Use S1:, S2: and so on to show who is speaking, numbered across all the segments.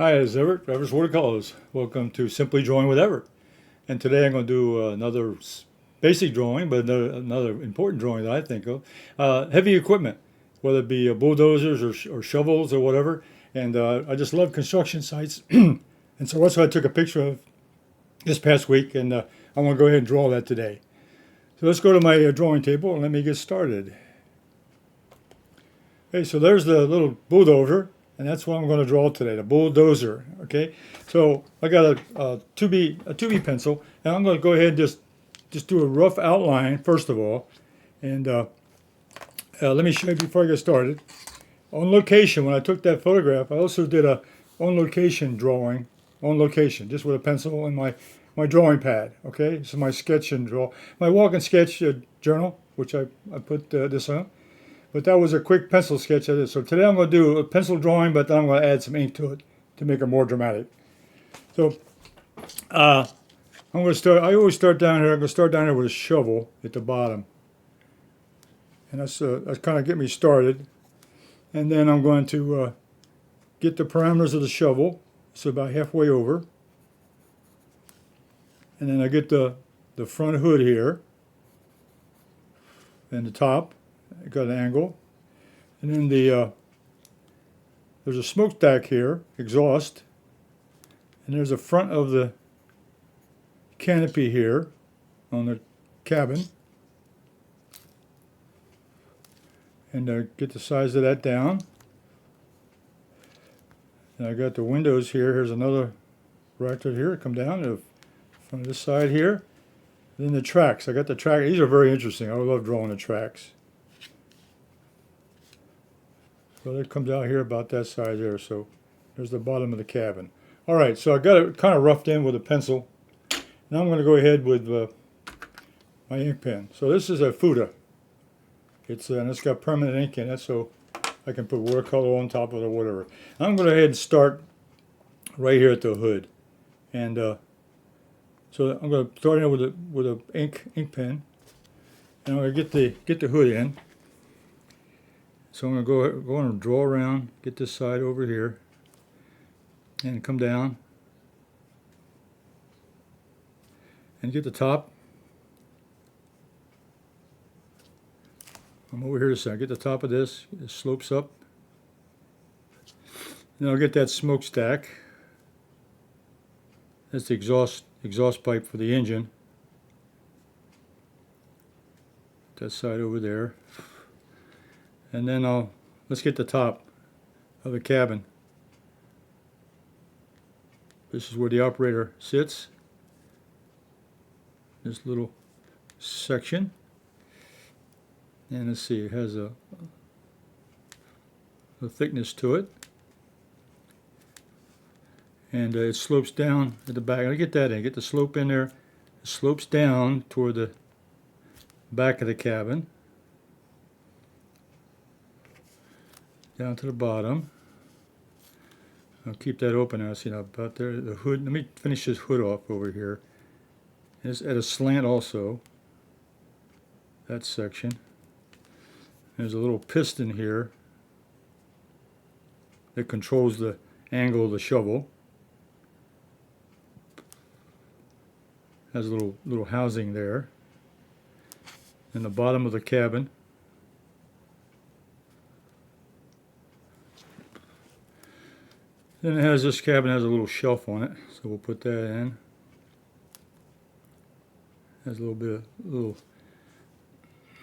S1: Hi, it's Everett, Everett's Watercolors. Welcome to Simply Drawing with Everett. And today I'm going to do another basic drawing, but another important drawing that I think of. Heavy equipment, whether it be bulldozers or shovels or whatever. And I just love construction sites. And so that's what I took a picture of this past week, and I want to go ahead and draw that today. So let's go to my drawing table and let me get started. Okay, so there's the little bulldozer. And that's what I'm going to draw today, the bulldozer. Okay, so I got a 2B pencil, and I'm going to go ahead and just do a rough outline first of all. And let me show you before I get started. On location, when I took that photograph, I also did a on location drawing, on location, just with a pencil and my drawing pad. Okay, this is my sketch and draw, my walk and sketch journal, which I put this on. But that was a quick pencil sketch of this. So today I'm going to do a pencil drawing, but then I'm going to add some ink to it to make it more dramatic. So I'm going to start, I always start down here. I'm going to start down here with a shovel at the bottom. And that's kind of get me started. And then I'm going to get the parameters of the shovel. So about halfway over. And then I get the front hood here. And the top. I got an angle, and then there's a smokestack here, exhaust, and there's the front of the canopy here on the cabin, and get the size of that down. And I got the windows here. Here's another right here. Come down to from this side here. And then the tracks. I got the track. These are very interesting. I love drawing the tracks. So that comes out here about that size there. So there's the bottom of the cabin. All right, so I got it kind of roughed in with a pencil. Now I'm going to go ahead with my ink pen. So this is a Fuda. And it's got permanent ink in it, so I can put watercolor on top of it or whatever. I'm going to go ahead and start right here at the hood. And so I'm going to start in with a ink pen, and I'm going to get the hood in. So I'm going to go and draw around, get this side over here, and come down, and get the top. I'm over here to side. Get the top of this. It slopes up. And I'll get that smokestack. That's the exhaust pipe for the engine. That side over there. And then let's get the top of the cabin. This is where the operator sits. This little section. And let's see, it has a thickness to it. And it slopes down at the back. I'll get that in, get the slope in there. It slopes down toward the back of the cabin. Down to the bottom. I'll keep that open now. See now about there. The hood. Let me finish this hood off over here. It's at a slant also. That section. There's a little piston here that controls the angle of the shovel. Has a little housing there. In the bottom of the cabin. Then this cabin has a little shelf on it, so we'll put that in. Has a little.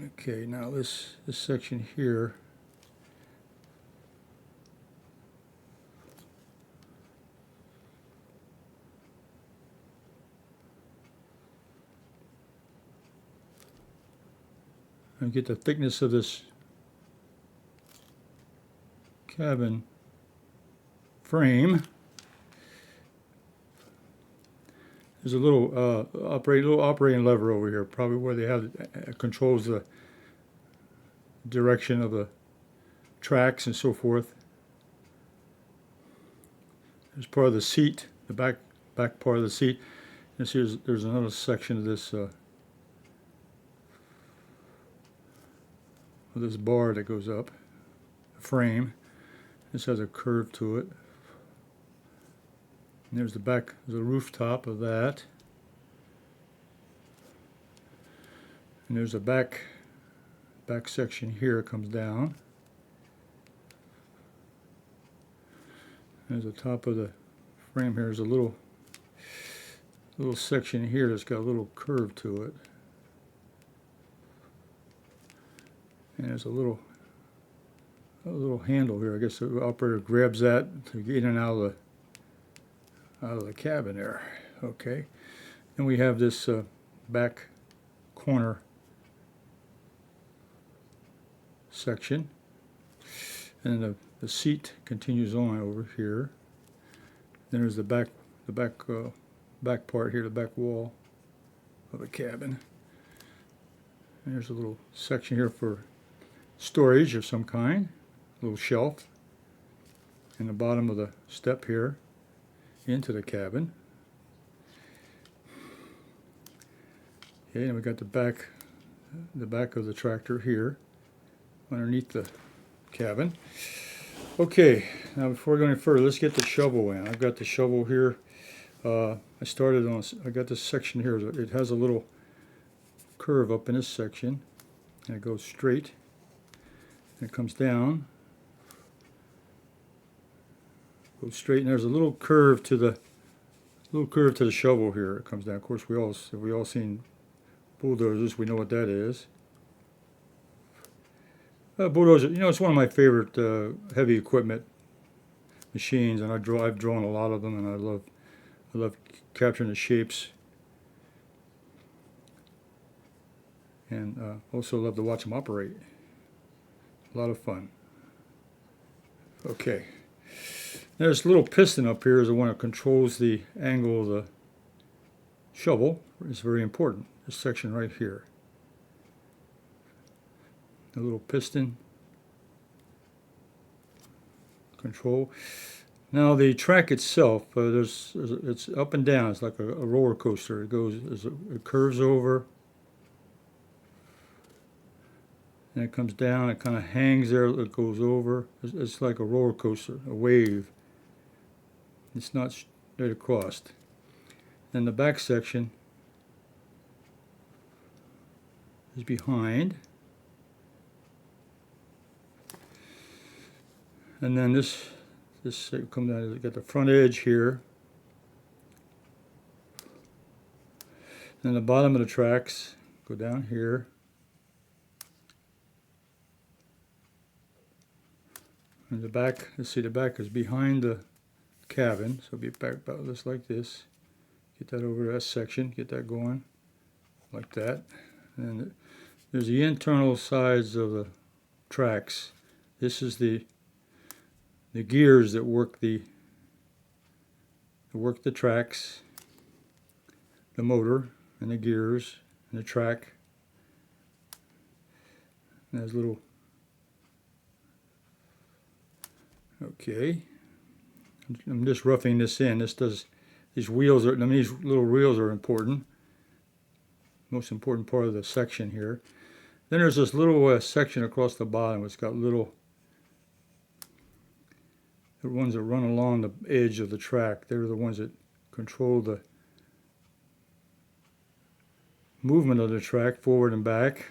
S1: Okay, now this section here. And get the thickness of this cabin frame. There's a little operating lever over here, probably where they have controls the direction of the tracks and so forth. There's part of the seat, the back part of the seat. And there's another section of this bar that goes up, the frame. This has a curve to it. And there's the back, the rooftop of that. And there's a back section here. It comes down. There's the top of the frame here. There's a little section here that's got a little curve to it. And there's a little handle here. I guess the operator grabs that to get in and out of the cabin there. Okay. And we have this back corner section, and the seat continues on over here. Then there's the back part here, the back wall of the cabin. And there's a little section here for storage of some kind, a little shelf, and the bottom of the step here into the cabin. Okay, and we got the back of the tractor here underneath the cabin. Okay, now before we go any further, let's get the shovel in. I've got the shovel here. I got this section here. It has a little curve up in this section, and it goes straight, and it comes down, goes straight, and there's a little curve to the shovel here. It comes down. Of course, we all seen bulldozers. We know what that is. Bulldozer, it's one of my favorite heavy equipment machines, and I've drawn a lot of them, and I love capturing the shapes, and also love to watch them operate. A lot of fun. Okay, there's a little piston up here is the one that controls the angle of the shovel. It's very important. This section right here. The little piston control. Now the track itself, it's up and down. It's like a roller coaster. It curves over, and it comes down. It kind of hangs there. It goes over. It's like a roller coaster, a wave. It's not straight across. Then the back section is behind. And then this comes down. You got the front edge here, and the bottom of the tracks go down here, and the back. Let's see, the back is behind the cabin, so it'll be back about this like this. Get that over to that section. Get that going like that. And there's the internal sides of the tracks. This is the gears that work the tracks, the motor and the gears and the track. And there's little. Okay, I'm just roughing this in. These wheels are. These little wheels are important. Most important part of the section here. Then there's this little section across the bottom. It's got the ones that run along the edge of the track. They're the ones that control the movement of the track forward and back.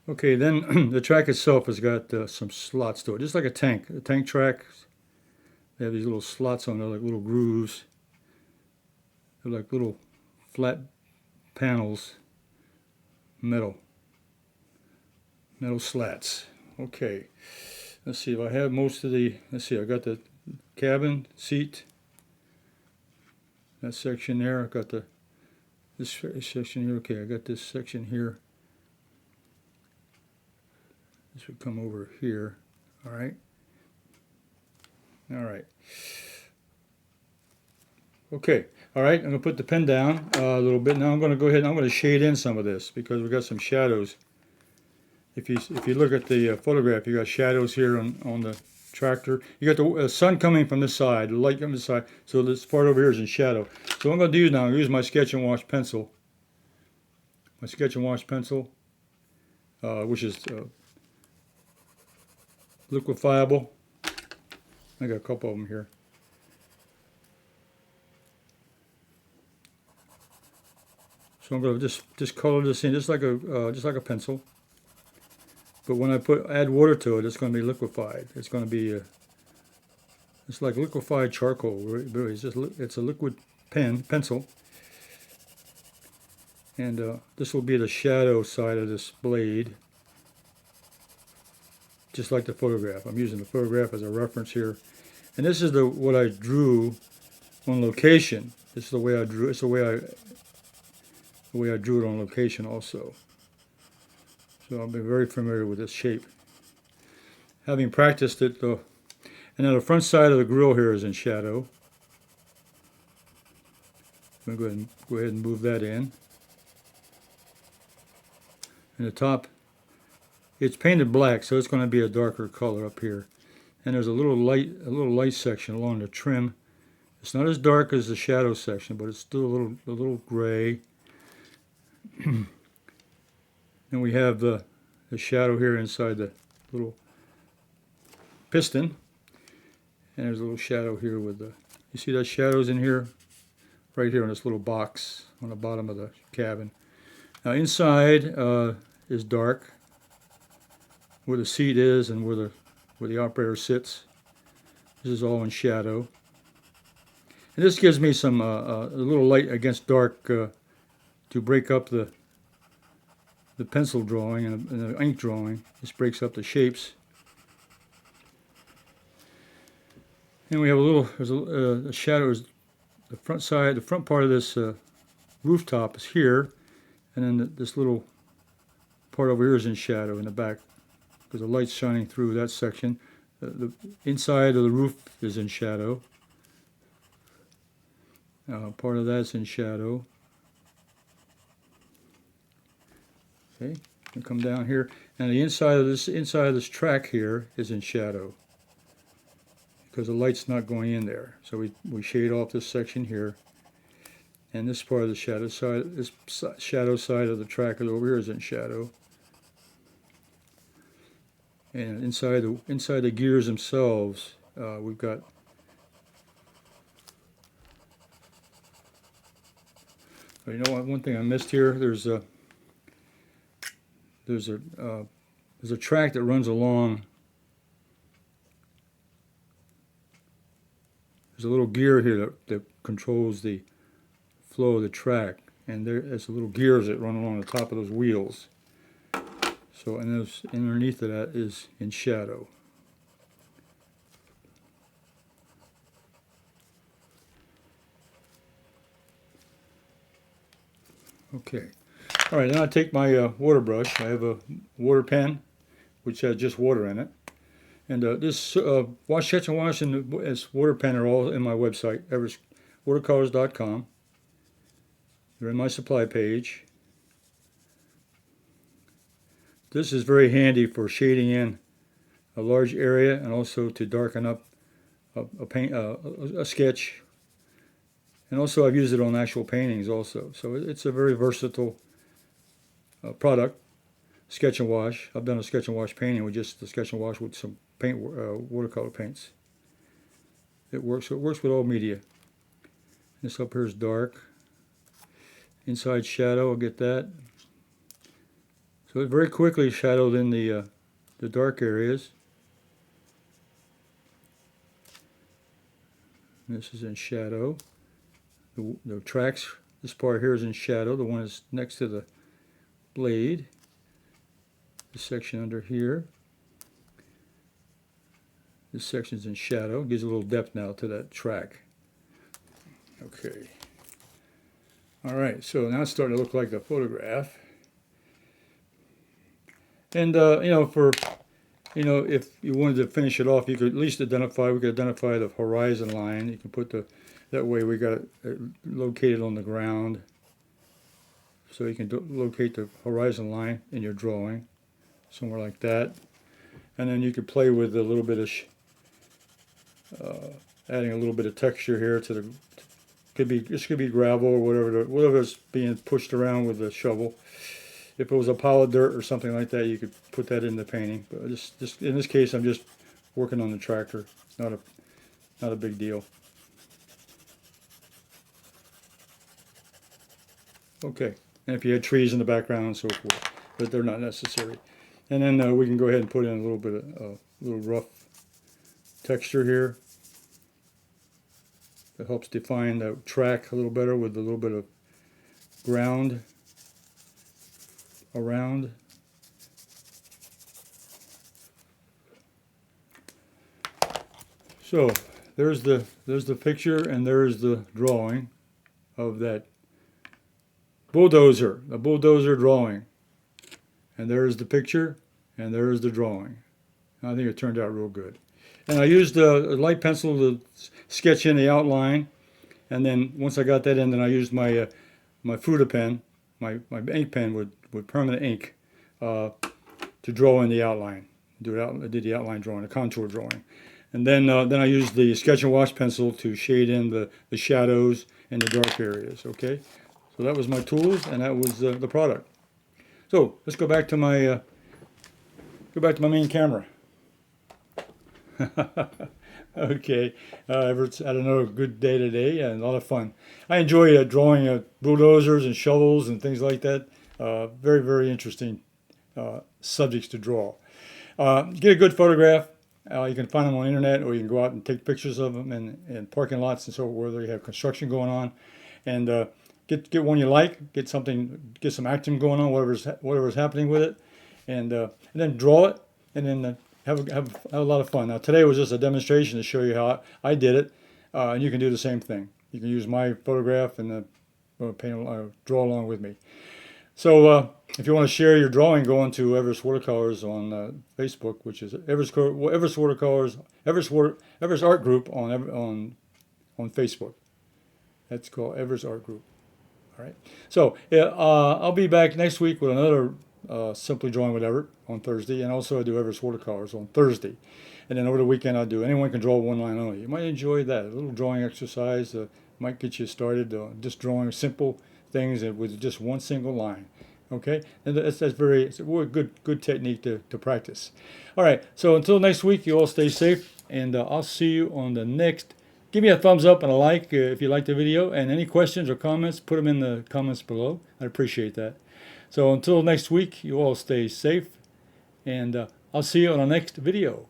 S1: Okay, then the track itself has got some slots to it, just like a tank. A tank track, they have these little slots on there, like little grooves. They're like little flat panels, metal slats. Okay. Let's see if I have most of the, let's see, I got the cabin seat, that section there. I got this section here. Okay, I got this section here. This would come over here. All right. All right. Okay. All right. I'm going to put the pen down a little bit. Now I'm going to go ahead and I'm going to shade in some of this because we've got some shadows. If you look at the photograph, you got shadows here on the tractor. You got the sun coming from this side, the light coming this side. So this part over here is in shadow. So what I'm going to do now, use my Sketch and Wash pencil. My Sketch and Wash pencil, which is liquefiable. I got a couple of them here. So I'm going to just color this in just like a pencil. But when I add water to it, it's going to be liquefied. It's going to be it's like liquefied charcoal. Really, it's a liquid pencil. And this will be the shadow side of this blade, just like the photograph. I'm using the photograph as a reference here. And this is what I drew on location. This is the way I drew. It's the way I drew it on location also. So I've been very familiar with this shape. Having practiced it, though, and then the front side of the grill here is in shadow. I'm going to go ahead and move that in. And the top, it's painted black, so it's going to be a darker color up here. And there's a little light section along the trim. It's not as dark as the shadow section, but it's still a little gray. And we have the shadow here inside the little piston. And there's a little shadow here with you see that shadow's in here? Right here in this little box on the bottom of the cabin. Now inside is dark, where the seat is and where the operator sits. This is all in shadow. And this gives me some a little light against dark to break up the pencil drawing and the ink drawing. This breaks up the shapes. And we have there's a shadow is the front part of this rooftop is here, and then this little part over here is in shadow in the back because the light's shining through that section. The inside of the roof is in shadow. Part of that's in shadow. Okay, and come down here, and the inside of this track here is in shadow because the light's not going in there. So we shade off this section here, and this part of the shadow side, this shadow side of the track over here is in shadow. And inside the gears themselves, we've got you know what? One thing I missed here. There's a track that runs along. There's a little gear here that controls the flow of the track, and there's little gears that run along the top of those wheels. So, and those underneath of that is in shadow. Okay. All right, now I take my water brush. I have a water pen, which has just water in it. And this sketch and wash and this water pen are all in my website, everettwatercolors.com. They're in my supply page. This is very handy for shading in a large area and also to darken up a sketch. And also I've used it on actual paintings also. So it's a very versatile product. Sketch and wash. I've done a sketch and wash painting with just the sketch and wash with some watercolor paints. It works. So it works with all media. This up here is dark. Inside shadow, I'll get that. So it very quickly shadowed in the dark areas. And this is in shadow. The tracks, this part here is in shadow. The one is next to the blade. This section under here. This section is in shadow. It gives a little depth now to that track. Okay. All right, so now it's starting to look like the photograph. And if you wanted to finish it off, you could at least identify. We could identify the horizon line. You can put that way we got it located on the ground, so you can locate the horizon line in your drawing, somewhere like that. And then you could play with a little bit of adding a little bit of texture here to the. This could be gravel or whatever's being pushed around with the shovel. If it was a pile of dirt or something like that, you could put that in the painting. But just in this case, I'm just working on the tractor. It's not a big deal. Okay, and if you had trees in the background and so forth, but they're not necessary. And then we can go ahead and put in a little bit of little rough texture here that helps define the track a little better with a little bit of ground around. So there's the picture, and there's the drawing of that bulldozer, the bulldozer drawing. And there's the picture, and there's the drawing. I think it turned out real good. And I used a light pencil to sketch in the outline, and then once I got that in, then I used my my Fuda pen, my ink pen with permanent ink, to draw in the outline. I did the outline drawing, the contour drawing. And then I used the sketch and wash pencil to shade in the shadows and the dark areas. Okay, so that was my tools, and that was the product. So let's go back to my main camera. Okay, Everett's had another good day today and a lot of fun. I enjoy drawing bulldozers and shovels and things like that. Very, very interesting subjects to draw. Get a good photograph. You can find them on the internet, or you can go out and take pictures of them in parking lots and so where they have construction going on, and get one you like. Get some acting going on, whatever's happening with it, and then draw it, and then have a lot of fun. Now today was just a demonstration to show you how I did it, and you can do the same thing. You can use my photograph and draw along with me. So if you want to share your drawing, go on to Everett Watercolors on Facebook, which is Everett Watercolors, Everett Art Group on Facebook. That's called Everett Art Group. All right. So I'll be back next week with another Simply Drawing with Everett on Thursday, and also I do Everett Watercolors on Thursday. And then over the weekend I do Anyone Can Draw One Line Only. You might enjoy that. A little drawing exercise might get you started just drawing simple things with just one single line. Okay, and it's a good technique to practice. All right, so until next week, you all stay safe, and I'll see you on the next. Give me a thumbs up and a like if you like the video, and any questions or comments, put them in the comments below. I'd appreciate that. So until next week, you all stay safe, and I'll see you on the next video.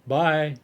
S1: Bye.